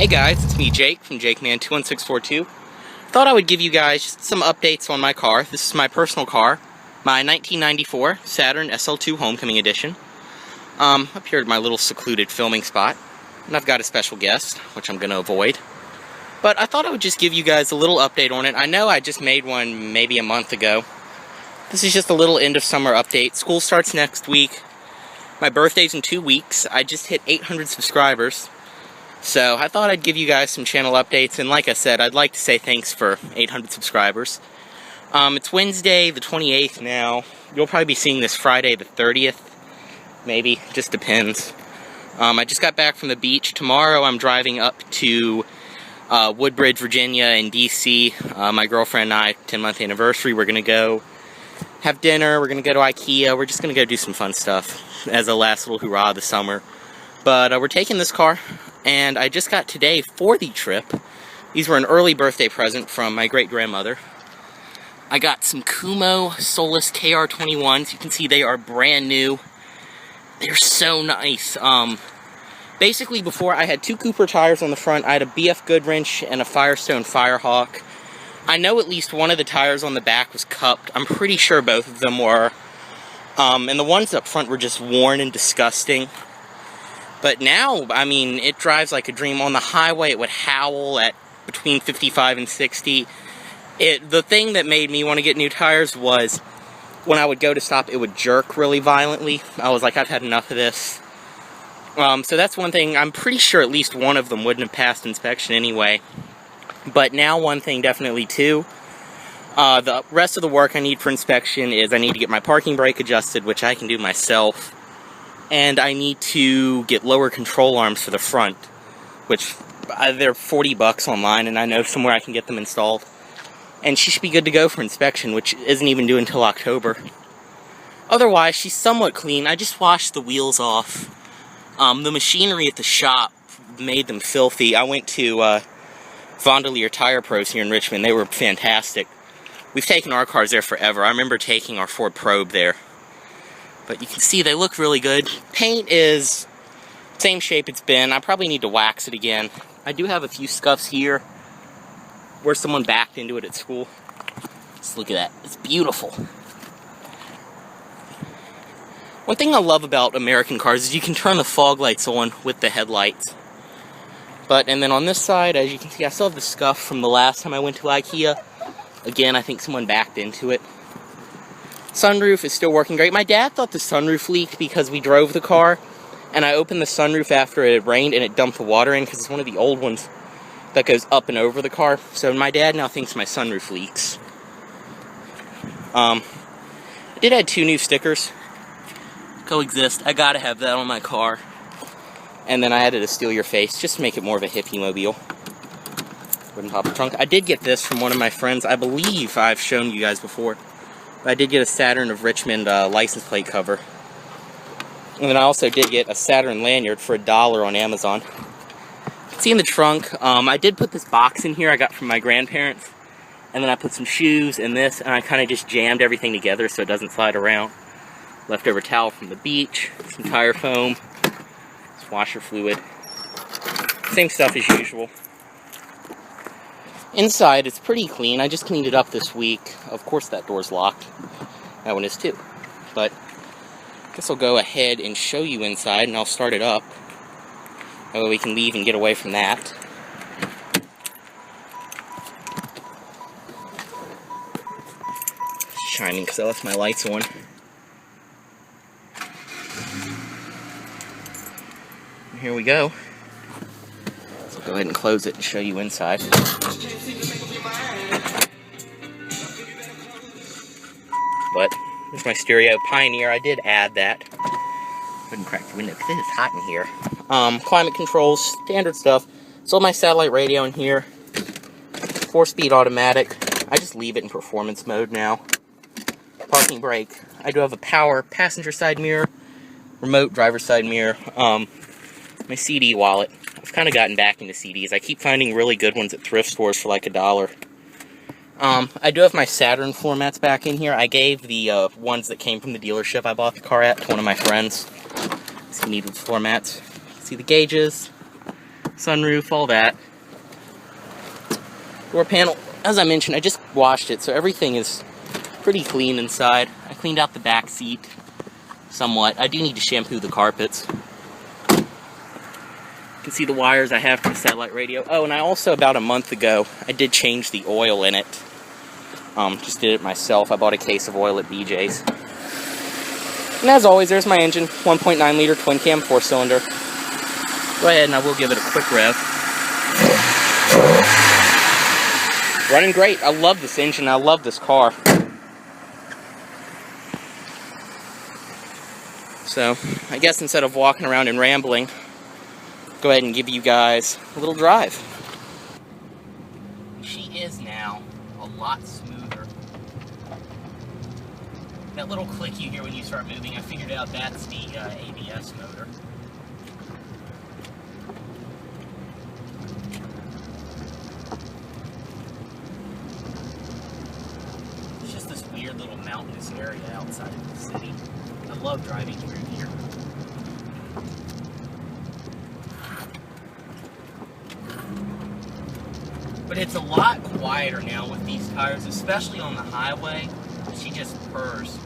Hey guys, it's me Jake from JakeMan21642. Thought I would give you guys some updates on my car. This is my personal car, my 1994 Saturn SL2 Homecoming Edition. Up here at my little secluded filming spot, and I've got a special guest, which I'm going to avoid. But I thought I would just give you guys a little update on it. I know I just made one maybe a month ago. This is just a little end of summer update. School starts next week. My birthday's in 2 weeks. I just hit 800 subscribers. So I thought I'd give you guys some channel updates, and like I said, I'd like to say thanks for 800 subscribers. It's Wednesday the 28th now. You'll probably be seeing this Friday the 30th, maybe, just depends. I just got back from the beach. Tomorrow I'm driving up to Woodbridge, Virginia and DC. My girlfriend and I, 10-month anniversary, we're going to go have dinner, we're going to go to IKEA, we're just going to go do some fun stuff as a last little hurrah of the summer. But we're taking this car, and I just got today for the trip. These were an early birthday present from my great-grandmother. I got some Kumo Solus KR21s. You can see they are brand new. They're so nice. Basically, before I had 2 Cooper tires on the front. I had a BF Goodwrench and a Firestone Firehawk. I know at least one of the tires on the back was cupped. I'm pretty sure both of them were. And the ones up front were just worn and disgusting. But now, I mean, it drives like a dream. On the highway, it would howl at between 55 and 60. The thing that made me want to get new tires was when I would go to stop, it would jerk really violently. I was like, I've had enough of this. So that's one thing. I'm pretty sure at least one of them wouldn't have passed inspection anyway. But now one thing definitely too. The rest of the work I need for inspection is I need to get my parking brake adjusted, which I can do myself. And I need to get lower control arms for the front, which they're $40 online, and I know somewhere I can get them installed. And she should be good to go for inspection, which isn't even due until October. Otherwise, she's somewhat clean. I just washed the wheels off. The machinery at the shop made them filthy. I went to Vondelier Tire Pros here in Richmond. They were fantastic. We've taken our cars there forever. I remember taking our Ford Probe there. But you can see they look really good. Paint is same shape it's been. I probably need to wax it again. I do have a few scuffs here where someone backed into it at school. Just look at that. It's beautiful. One thing I love about American cars is you can turn the fog lights on with the headlights. And then on this side, as you can see, I still have the scuff from the last time I went to IKEA. Again, I think someone backed into it. Sunroof is still working great. My dad thought the sunroof leaked because we drove the car, and I opened the sunroof after it had rained, and it dumped the water in because it's one of the old ones that goes up and over the car. So my dad now thinks my sunroof leaks. I did add 2 new stickers. Coexist. I gotta have that on my car. And then I added a Steal Your Face just to make it more of a hippie mobile. Wooden pop trunk. I did get this from one of my friends. I believe I've shown you guys before. I did get a Saturn of Richmond license plate cover. And then I also did get a Saturn lanyard for $1 on Amazon. You can see in the trunk, I did put this box in here I got from my grandparents. And then I put some shoes and this, and I kind of just jammed everything together so it doesn't slide around. Leftover towel from the beach, some tire foam, some washer fluid. Same stuff as usual. Inside, it's pretty clean. I just cleaned it up this week. Of course, that door's locked. That one is too. But I guess I'll go ahead and show you inside, and I'll start it up. That way we can leave and get away from that. It's shining because I left my lights on. And here we go. So I'll go ahead and close it and show you inside. But there's my stereo. Pioneer, I did add that. Go ahead and crack the window because it is hot in here. Climate controls, standard stuff. So my satellite radio in here. 4-speed automatic. I just leave it in performance mode now. Parking brake. I do have a power passenger side mirror. Remote driver side mirror. My CD wallet. I've kind of gotten back into CDs. I keep finding really good ones at thrift stores for like $1. I do have my Saturn floor mats back in here. I gave the ones that came from the dealership I bought the car at to one of my friends. So you need floor mats. See the gauges. sunroof, all that. Door panel, as I mentioned, I just washed it, so everything is pretty clean inside. I cleaned out the back seat somewhat. I do need to shampoo the carpets. You can see the wires I have for the satellite radio. Oh, and I also, about a month ago, I did change the oil in it. Just did it myself. I bought a case of oil at BJ's. And as always, there's my engine. 1.9 liter twin cam 4-cylinder. Go ahead and I will give it a quick rev. Running great. I love this engine. I love this car. So, I guess instead of walking around and rambling, go ahead and give you guys a little drive. She is now a lot smoother. That little click you hear when you start moving, I figured out that's the ABS motor. It's just this weird little mountainous area outside of the city. I love driving through here. But it's a lot quieter now with these tires, especially on the highway. She just purrs.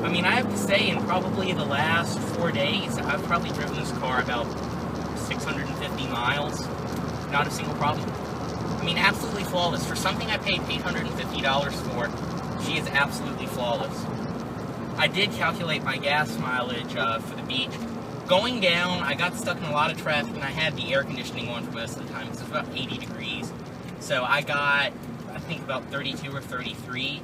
I mean, I have to say, in probably the last 4 days, I've probably driven this car about 650 miles. Not a single problem. I mean, absolutely flawless. For something I paid $850 for, she is absolutely flawless. I did calculate my gas mileage for the beach. Going down, I got stuck in a lot of traffic, and I had the air conditioning on for most of the time, because it was about 80 degrees. So I got, I think, about 32 or 33.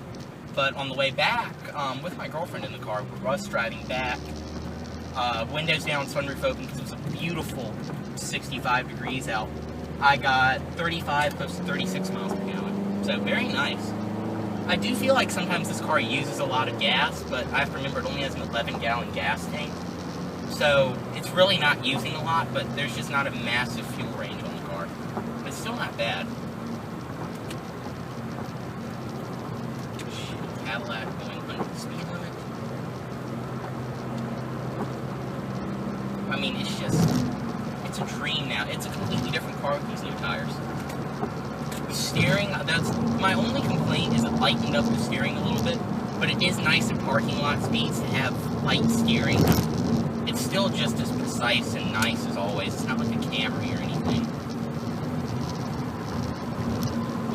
But on the way back, with my girlfriend in the car, we was driving back, windows down, sunroof open, because it was a beautiful 65 degrees out. I got 35, close to 36 miles per gallon. So, very nice. I do feel like sometimes this car uses a lot of gas, but I have to remember it only has an 11-gallon gas tank. So, it's really not using a lot, but there's just not a massive fuel range on the car. But it's still not bad. Cadillac going under the speed limit. I mean, it's just... it's a dream now. It's a completely different car with these new tires. The steering, that's my only complaint, is it lightened up the steering a little bit, but it is nice in parking lot speeds to have light steering. It's still just as precise and nice as always. It's not like a Camry or anything.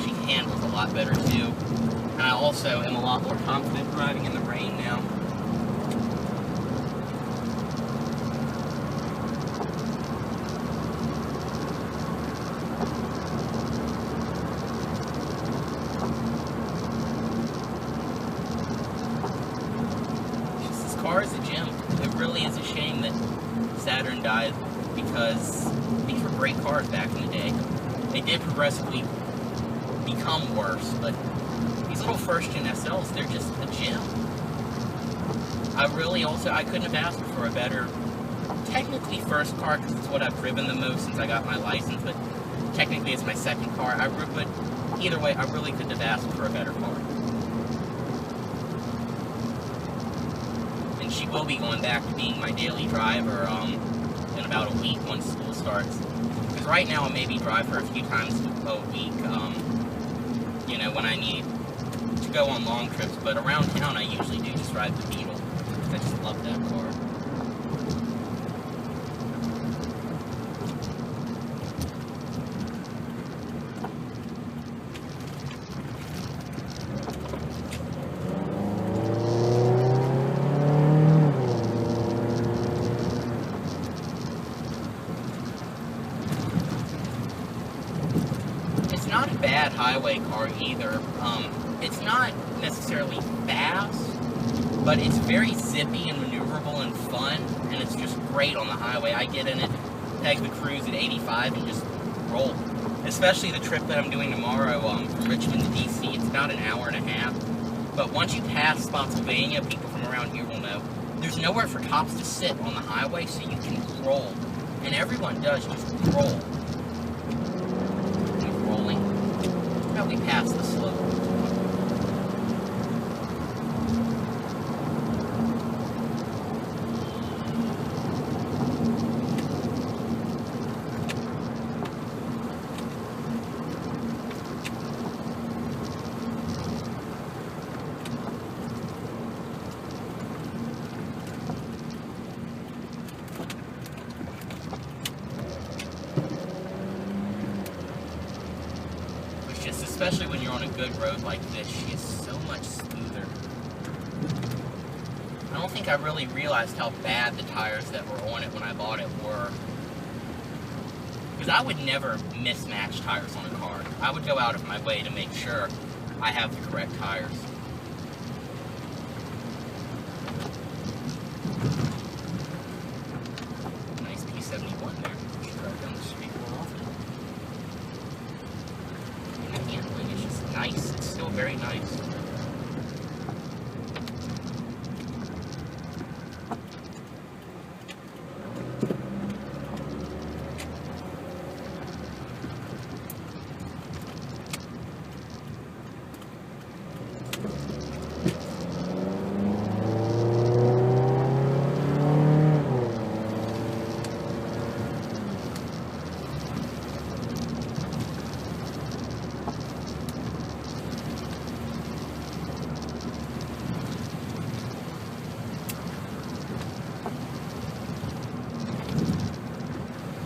She handles a lot better too. And I also am a lot more confident driving in the rain now. Car is a gem. It really is a shame that Saturn died, because these were great cars back in the day. They did progressively become worse, but these little first-gen SLs, they're just a gem. I couldn't have asked for a better, technically first car, because it's what I've driven the most since I got my license, but technically it's my second car. But either way, I really couldn't have asked for a better car. She will be going back to being my daily driver in about a week once school starts. Because right now I maybe drive her a few times a week, you know, when I need to go on long trips. But around town I usually do just drive the Beetle. I just love that car. Not a bad highway car either. It's not necessarily fast, but it's very zippy and maneuverable and fun, and it's just great on the highway. I get in it, peg the cruise at 85, and just roll. Especially the trip that I'm doing tomorrow from Richmond to DC. It's about an hour and a half, but once you pass Spotsylvania, people from around here will know there's nowhere for cops to sit on the highway, so you can roll And everyone does just roll. He's rolling. Probably past the slope. Especially when you're on a good road like this, she is so much smoother. I don't think I really realized how bad the tires that were on it when I bought it were. Because I would never mismatch tires on a car. I would go out of my way to make sure I have the correct tires. Nice P71 there. Should drive down the street more often. It's just nice. It's still very nice.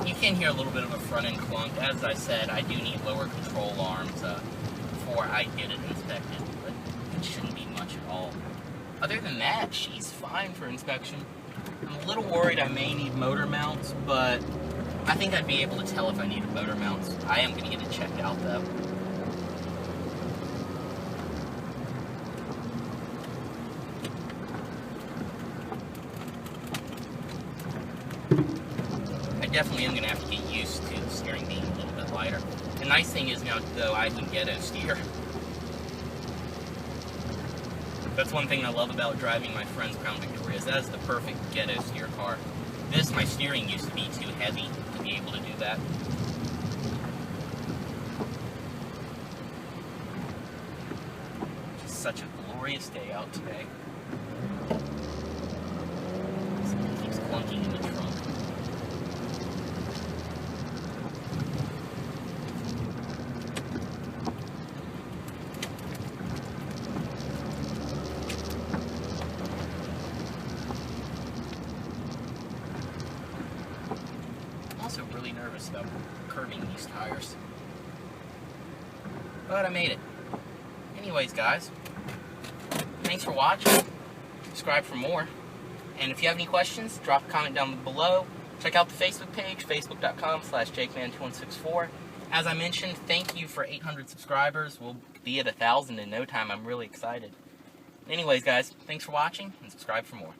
You can hear a little bit of a front end clunk. As I said, I do need lower control arms before I get it inspected, but it shouldn't be much at all. Other than that, she's fine for inspection. I'm a little worried I may need motor mounts, but I think I'd be able to tell if I needed motor mounts. I am going to get it checked out though. Definitely am going to have to get used to the steering being a little bit lighter. The nice thing is now, though, I can ghetto steer. That's one thing I love about driving my friend's Crown Victoria, is that is the perfect ghetto steer car. This, my steering used to be too heavy to be able to do that. Just such a glorious day out today. Something keeps clunking in the trunk. Really nervous about curving these tires, but I made it. Anyways, guys, thanks for watching. Subscribe for more, and if you have any questions, drop a comment down below. Check out the Facebook page, facebook.com/JakeMan2164. As I mentioned, thank you for 800 subscribers. We'll be at 1,000 in no time. I'm really excited. Anyways, guys, thanks for watching, and subscribe for more.